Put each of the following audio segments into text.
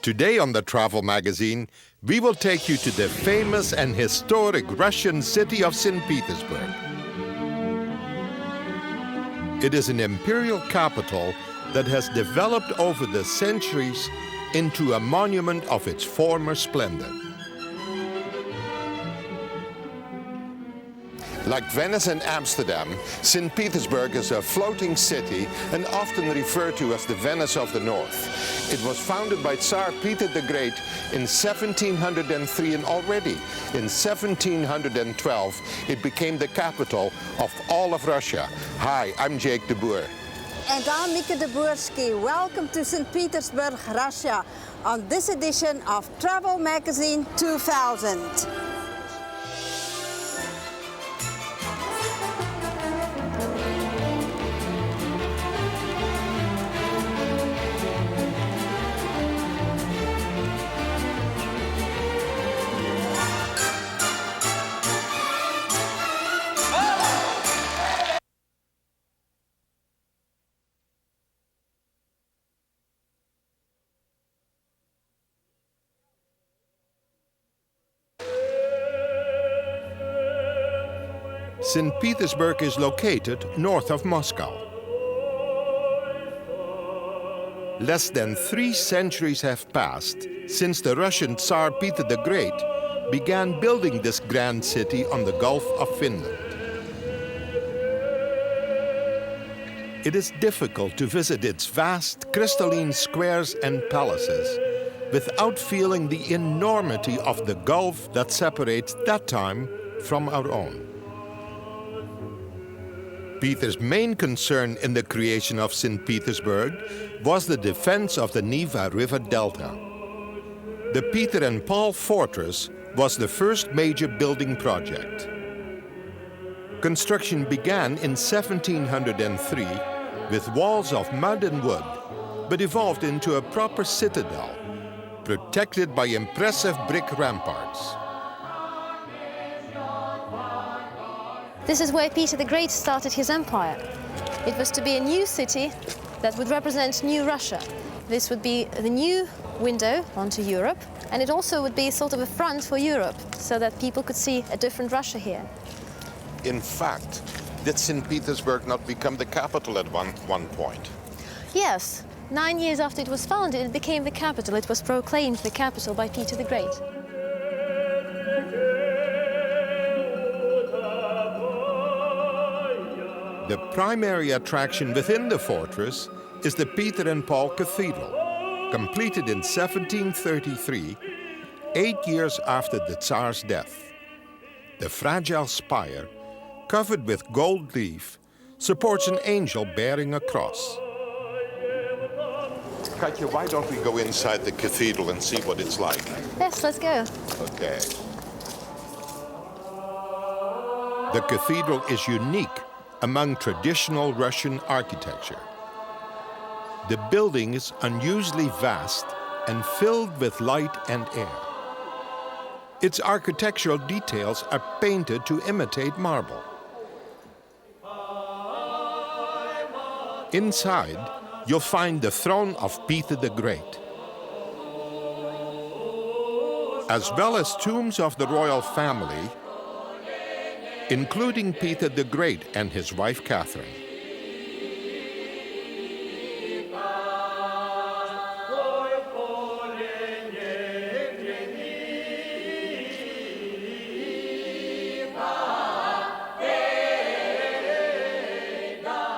Today on the Travel Magazine, we will take you to the famous and historic Russian city of St. Petersburg. It is an imperial capital that has developed over the centuries into a monument of its former splendor. Like Venice and Amsterdam, St. Petersburg is a floating city and often referred to as the Venice of the North. It was founded by Tsar Peter the Great in 1703, and already in 1712 it became the capital of all of Russia. Hi, I'm Jake de Boer. And I'm Mieke de Boerski. Welcome to St. Petersburg, Russia, on this edition of Travel Magazine 2000. St. Petersburg is located north of Moscow. Less than 3 centuries have passed since the Russian Tsar Peter the Great began building this grand city on the Gulf of Finland. It is difficult to visit its vast crystalline squares and palaces without feeling the enormity of the gulf that separates that time from our own. Peter's main concern in the creation of St. Petersburg was the defense of the Neva River Delta. The Peter and Paul Fortress was the first major building project. Construction began in 1703 with walls of mud and wood, but evolved into a proper citadel, protected by impressive brick ramparts. This is where Peter the Great started his empire. It was to be a new city that would represent new Russia. This would be the new window onto Europe, and it also would be sort of a front for Europe, so that people could see a different Russia here. In fact, did St. Petersburg not become the capital at one point? Yes, 9 years after it was founded, it became the capital. It was proclaimed the capital by Peter the Great. The primary attraction within the fortress is the Peter and Paul Cathedral, completed in 1733, 8 years after the Tsar's death. The fragile spire, covered with gold leaf, supports an angel bearing a cross. Katja, why don't we go inside the cathedral and see what it's like? Yes, let's go. Okay. The cathedral is unique among traditional Russian architecture. The building is unusually vast and filled with light and air. Its architectural details are painted to imitate marble. Inside, you'll find the throne of Peter the Great, as well as tombs of the royal family, including Peter the Great and his wife Catherine.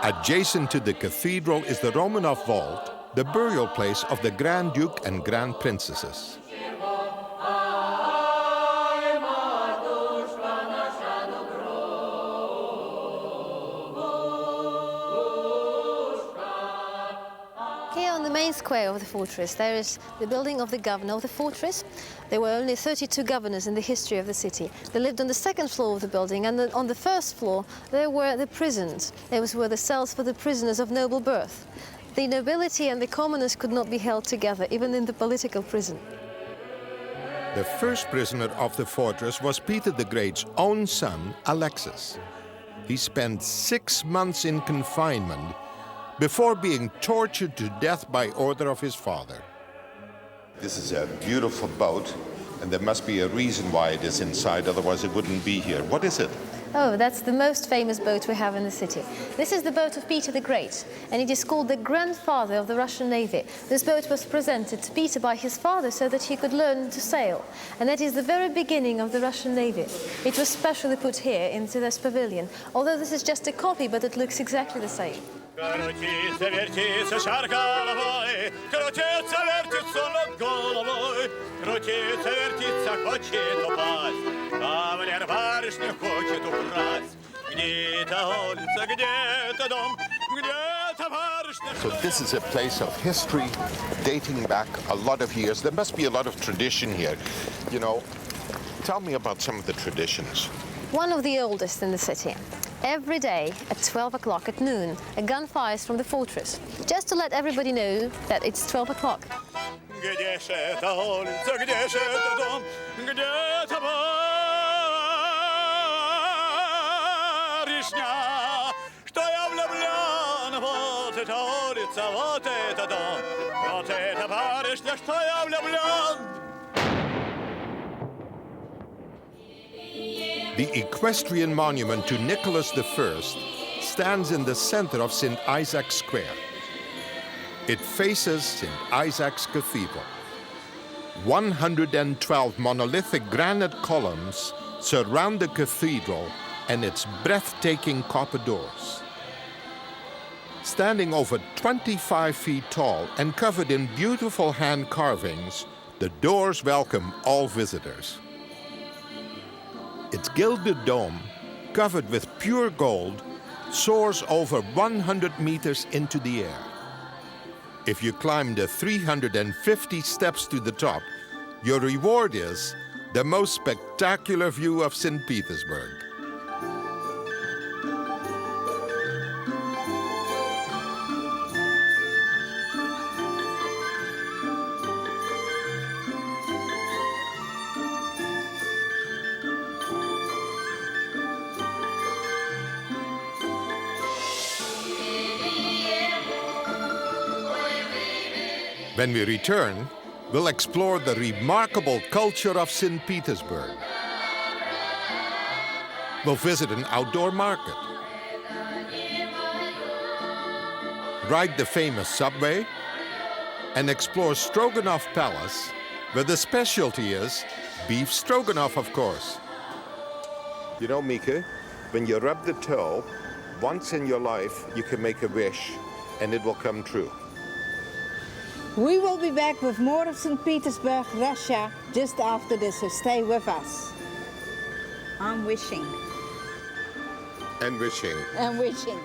Adjacent to the cathedral is the Romanov Vault, the burial place of the Grand Duke and Grand Princesses. Square of the fortress, there is the building of the governor of the fortress. There were only 32 governors in the history of the city. They lived on the second floor of the building, and on the first floor there were the prisons. Those were the cells for the prisoners of noble birth. The nobility and the commoners could not be held together, even in the political prison. The first prisoner of the fortress was Peter the Great's own son, Alexis. He spent 6 months in confinement before being tortured to death by order of his father. This is a beautiful boat, and there must be a reason why it is inside, otherwise it wouldn't be here. What is it? Oh, that's the most famous boat we have in the city. This is the boat of Peter the Great, and it is called the grandfather of the Russian Navy. This boat was presented to Peter by his father so that he could learn to sail, and that is the very beginning of the Russian Navy. It was specially put here into this pavilion, although this is just a copy, but it looks exactly the same. Крутится, вертится шар головой, крутится, вертится над головой, крутится, вертится, хочет упасть, кавалер барышню хочет украсть. Где-то улица, где-то дом, где-то барышня. So this is a place of history dating back a lot of years. There must be a lot of tradition here. You know, tell me about some of the traditions. One of the oldest in the city. Every day at 12 o'clock at noon, a gun fires from the fortress, just to let everybody know that it's 12 o'clock. Где ж эта улица, где ж этот дом, где-то барышня, что я влюблен, вот эта улица, вот это дом, вот эта барышня, что я влюблен. The equestrian monument to Nicholas I stands in the center of St. Isaac's Square. It faces St. Isaac's Cathedral. 112 monolithic granite columns surround the cathedral and its breathtaking copper doors. Standing over 25 feet tall and covered in beautiful hand carvings, the doors welcome all visitors. Its gilded dome, covered with pure gold, soars over 100 meters into the air. If you climb the 350 steps to the top, your reward is the most spectacular view of St. Petersburg. When we return, we'll explore the remarkable culture of St. Petersburg. We'll visit an outdoor market, ride the famous subway, and explore Stroganoff Palace, where the specialty is beef stroganoff, of course. You know, Mika, when you rub the toe, once in your life, you can make a wish, and it will come true. We will be back with more of St. Petersburg, Russia, just after this, so stay with us. I'm wishing. And wishing. And wishing.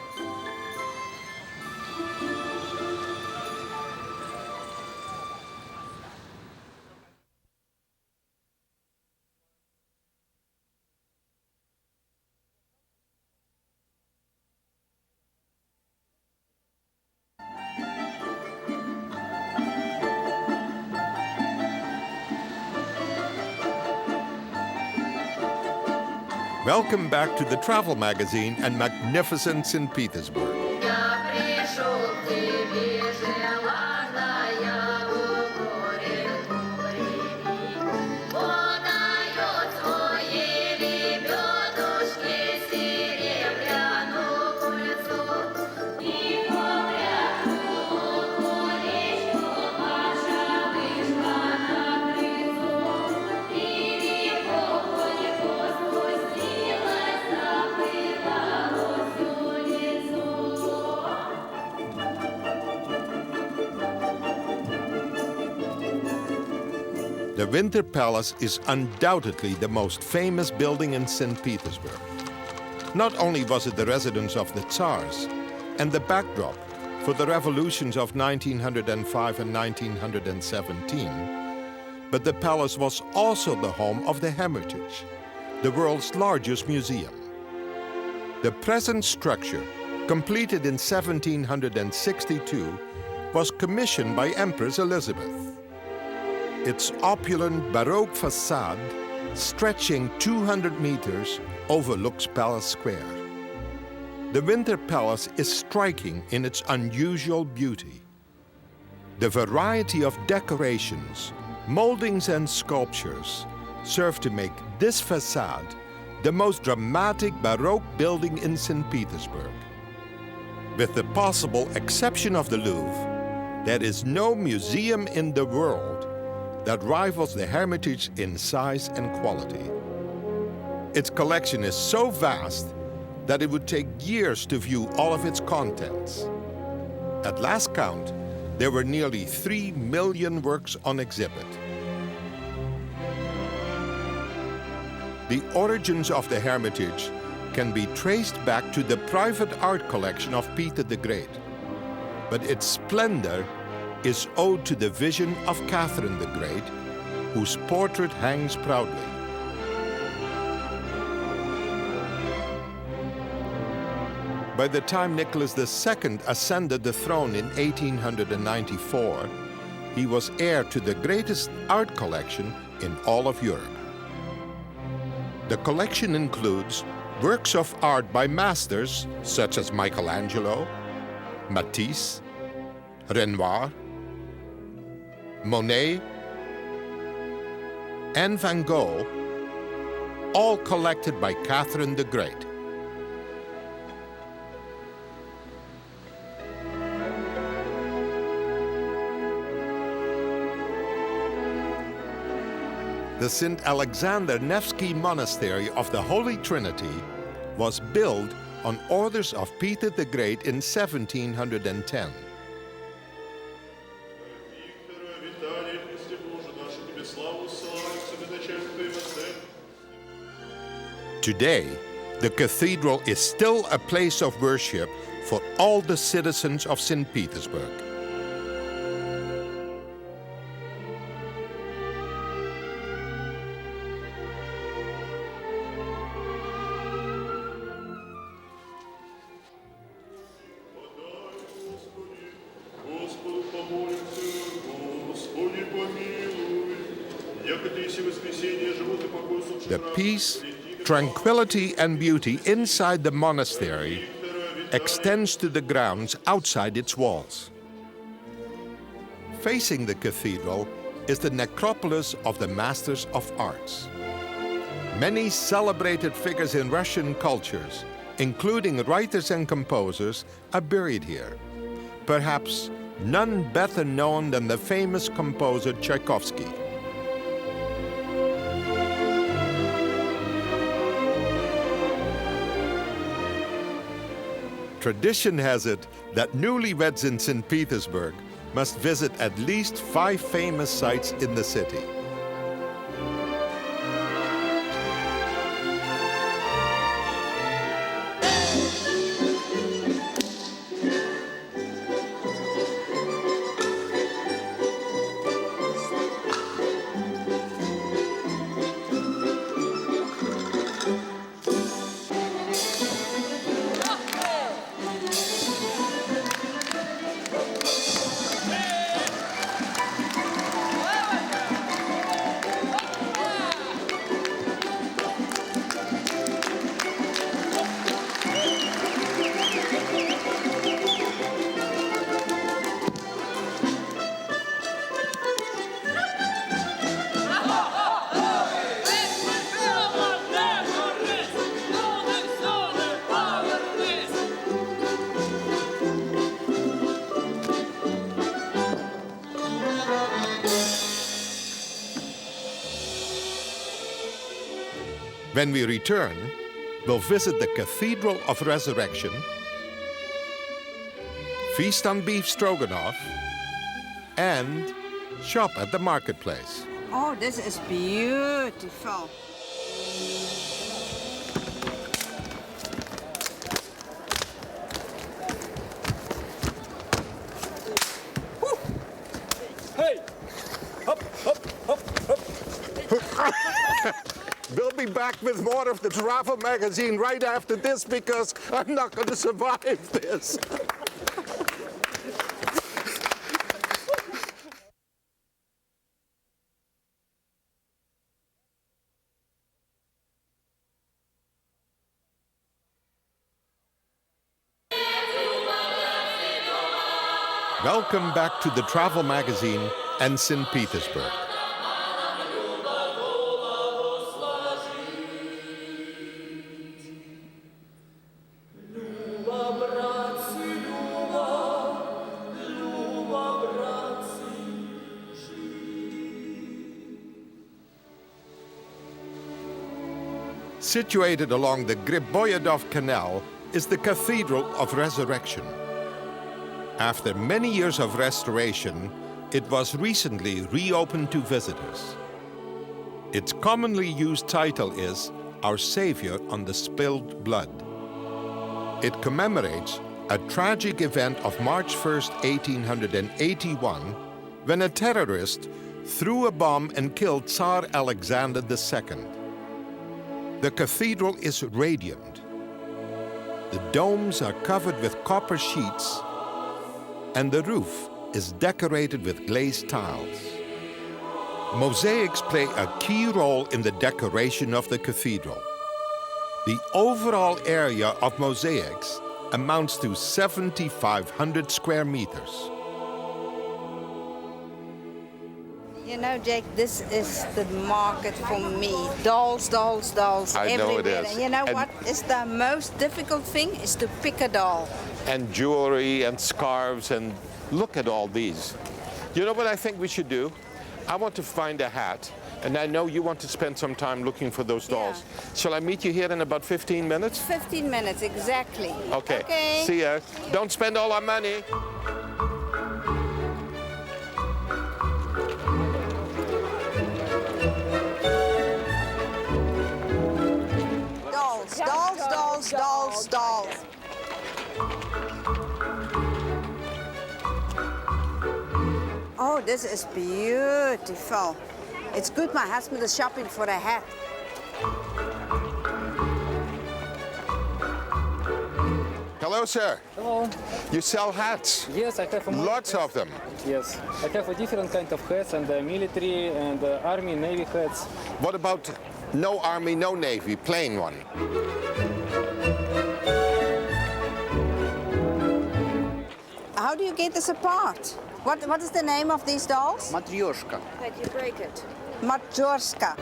Welcome back to the travel magazine and magnificent St. Petersburg. The Winter Palace is undoubtedly the most famous building in St. Petersburg. Not only was it the residence of the Tsars and the backdrop for the revolutions of 1905 and 1917, but the palace was also the home of the Hermitage, the world's largest museum. The present structure, completed in 1762, was commissioned by Empress Elizabeth. Its opulent Baroque facade, stretching 200 meters, overlooks Palace Square. The Winter Palace is striking in its unusual beauty. The variety of decorations, Moldings and sculptures serve to make this facade the most dramatic Baroque building in St. Petersburg. With the possible exception of the Louvre, there is no museum in the world that rivals the Hermitage in size and quality. Its collection is so vast that it would take years to view all of its contents. At last count, there were nearly 3 million works on exhibit. The origins of the Hermitage can be traced back to the private art collection of Peter the Great, but its splendor is owed to the vision of Catherine the Great, whose portrait hangs proudly. By the time Nicholas II ascended the throne in 1894, he was heir to the greatest art collection in all of Europe. The collection includes works of art by masters such as Michelangelo, Matisse, Renoir, Monet, and Van Gogh, all collected by Catherine the Great. The St. Alexander Nevsky Monastery of the Holy Trinity was built on orders of Peter the Great in 1710. Today, the cathedral is still a place of worship for all the citizens of St. Petersburg. The peace, tranquility, and beauty inside the monastery extends to the grounds outside its walls. Facing the cathedral is the necropolis of the Masters of Arts. Many celebrated figures in Russian cultures, including writers and composers, are buried here. Perhaps none better known than the famous composer Tchaikovsky. Tradition has it that newlyweds in St. Petersburg must visit at least 5 famous sites in the city. When we return, we'll visit the Cathedral of Resurrection, feast on beef stroganoff, and shop at the marketplace. Oh, this is beautiful. Hey! Up, up, up, up. We'll be back with more of the travel magazine right after this because I'm not going to survive this. Welcome back to the travel magazine and St. Petersburg. Situated along the Griboyedov Canal is the Cathedral of Resurrection. After many years of restoration, it was recently reopened to visitors. Its commonly used title is Our Savior on the Spilled Blood. It commemorates a tragic event of March 1st, 1881, when a terrorist threw a bomb and killed Tsar Alexander II. The cathedral is radiant. The domes are covered with copper sheets, and the roof is decorated with glazed tiles. Mosaics play a key role in the decoration of the cathedral. The overall area of mosaics amounts to 7,500 square meters. You know, Jake, this is the market for me. Dolls, dolls, dolls, I everywhere. know it is. And you know And- what is the most difficult thing? Is to pick a doll. And jewelry and scarves, and look at all these. You know what I think we should do? I want to find a hat, and I know you want to spend some time looking for those dolls. Shall I meet you here in about 15 minutes? 15 minutes, exactly. Okay. Okay. See ya. Don't spend all our money. Dolls, dolls, dolls, dolls, dolls. Oh, this is beautiful. It's good my husband is shopping for a hat. Hello, sir. Hello. You sell hats? Yes, I have a Lots of them. Yes, I have a different kind of hats and military and army, navy hats. What about no army, no navy, plain one? How do you get this apart? What is the name of these dolls? Matryoshka. That you break it. Matryoshka.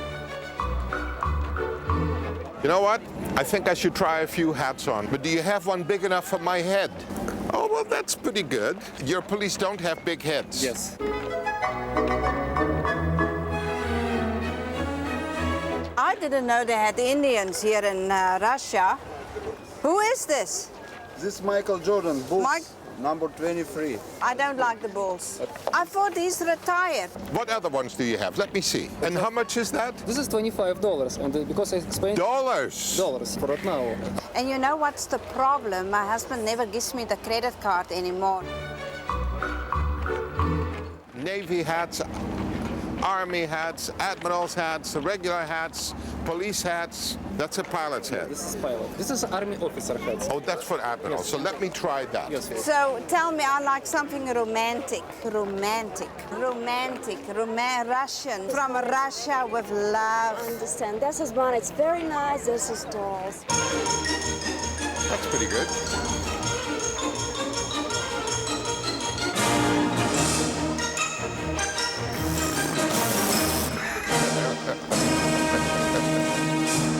You know what? I think I should try a few hats on. But do you have one big enough for my head? Oh, well, that's pretty good. Your police don't have big heads. Yes. I didn't know they had Indians here in Russia. Who is this? This Michael Jordan, Bulls, Mike- number 23. I don't like the Bulls. I thought he's retired. What other ones do you have? Let me see. And how much is that? This is $25, and because I explained Dollars. dollars for it now. And you know what's the problem? My husband never gives me the credit card anymore. Navy hats, army hats, admiral's hats, regular hats, police hats. That's a pilot's hat. This is pilot. This is army officer hats. Oh, that's for admiral. Yes. So let me try that. Yes. So tell me, I like something romantic. Romantic. Romantic. Russian. From Russia with love. Understand. This is one. It's very nice. This is dolls. That's pretty good.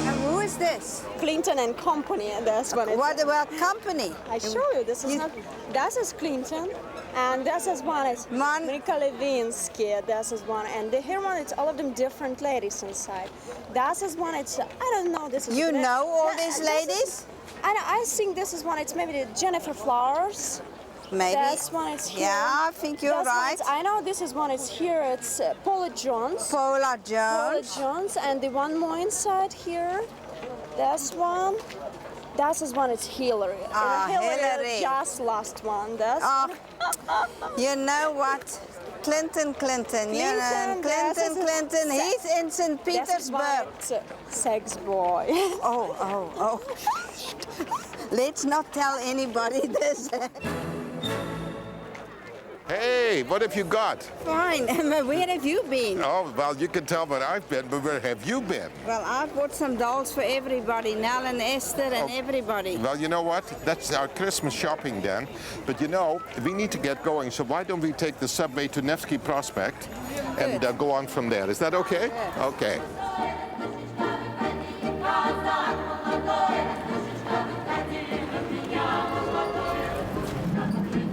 And who is this? Clinton and Company. And that's one. What about company? I show you. This is not. This is Clinton, and this is one. It's Man- Monica Lewinsky. This is one, and the here one. It's all of them different ladies inside. This is one. It's I don't know. This is. You know all Th- these this is- ladies? I think this is one. It's maybe the Jennifer Flowers. Maybe. That's one. It's here. Yeah, I think you're That's one, right. it's- I know this is one. It's here. It's Paula Jones. Paula Paula Jones. Jones, and the one more inside here. That's one. That is one. It's Hillary. Ah, Hillary. Just last one. That's Oh, you know what? Clinton. You know, Clinton, Clinton. He's in St. Petersburg. Sex boy. Oh. Let's not tell anybody this. Hey, what have you got? Fine. Where have you been? Oh, well, you can tell where I've been, but where have you been? Well, I bought some dolls for everybody, Nell and Esther and everybody. Well, you know what? That's our Christmas shopping then. But you know, we need to get going, so why don't we take the subway to Nevsky Prospect and go on from there? Is that okay? Yeah. Okay.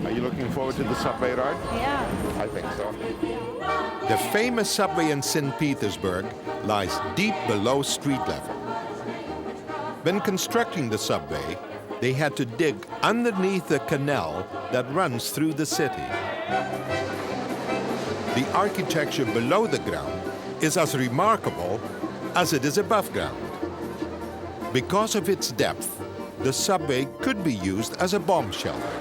Are you looking forward to the subway ride? Yeah. I think so. The famous subway in St. Petersburg lies deep below street level. When constructing the subway, they had to dig underneath the canal that runs through the city. The architecture below the ground is as remarkable as it is above ground. Because of its depth, the subway could be used as a bomb shelter.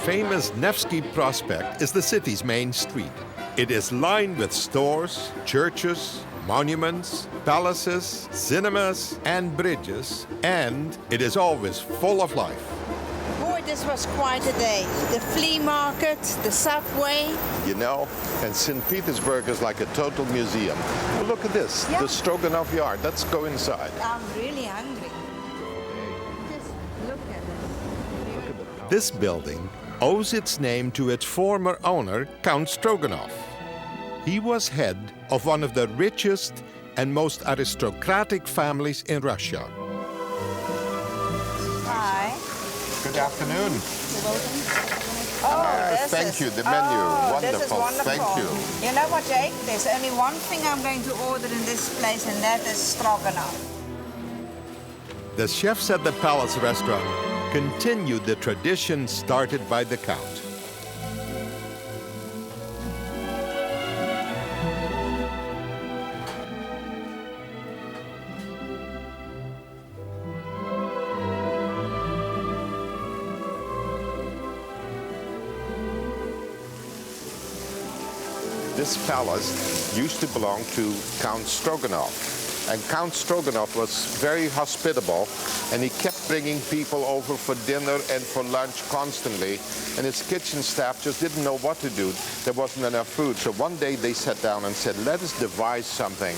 Famous Nevsky Prospect is the city's main street. It is lined with stores, churches, monuments, palaces, cinemas, and bridges, and it is always full of life. Boy, this was quite a day. The flea market, the subway. You know, and St. Petersburg is like a total museum. Well, look at this, Yeah. the Stroganoff yard. Let's go inside. I'm really hungry. Just look at it. This building owes its name to its former owner, Count Stroganoff. He was head of one of the richest and most aristocratic families in Russia. Hi. Good afternoon. You're welcome. Oh, Thank you, the menu. Wonderful. This is wonderful. Thank you. You know what, Jake? There's only one thing I'm going to order in this place, and that is stroganoff. The chefs at the Palace restaurant continued the tradition started by the Count. This palace used to belong to Count Stroganoff. And Count Stroganoff was very hospitable, and he kept bringing people over for dinner and for lunch constantly. And his kitchen staff just didn't know what to do. There wasn't enough food. So one day they sat down and said, let us devise something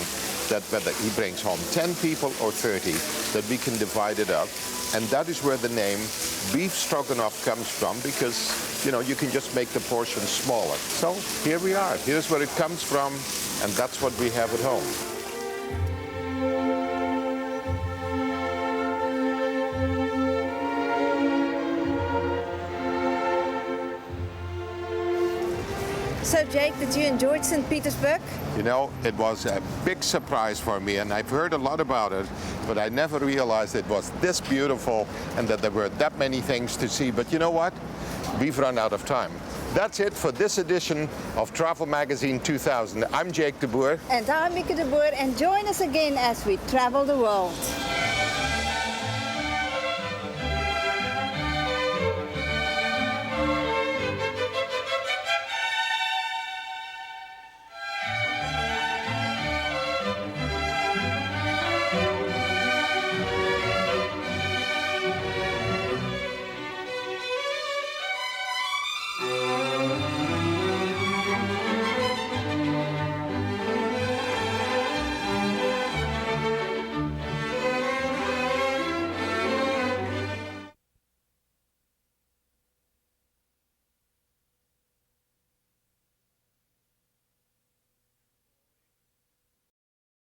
that whether he brings home 10 people or 30, that we can divide it up. And that is where the name beef stroganoff comes from, because, you know, you can just make the portion smaller. So here we are. Here's where it comes from, and that's what we have at home. So, Jake, did you enjoy St. Petersburg? You know, it was a big surprise for me, and I've heard a lot about it, but I never realized it was this beautiful and that there were that many things to see. But you know what? We've run out of time. That's it for this edition of Travel Magazine 2000. I'm Jake de Boer. And I'm Mieke de Boer, and join us again as we travel the world.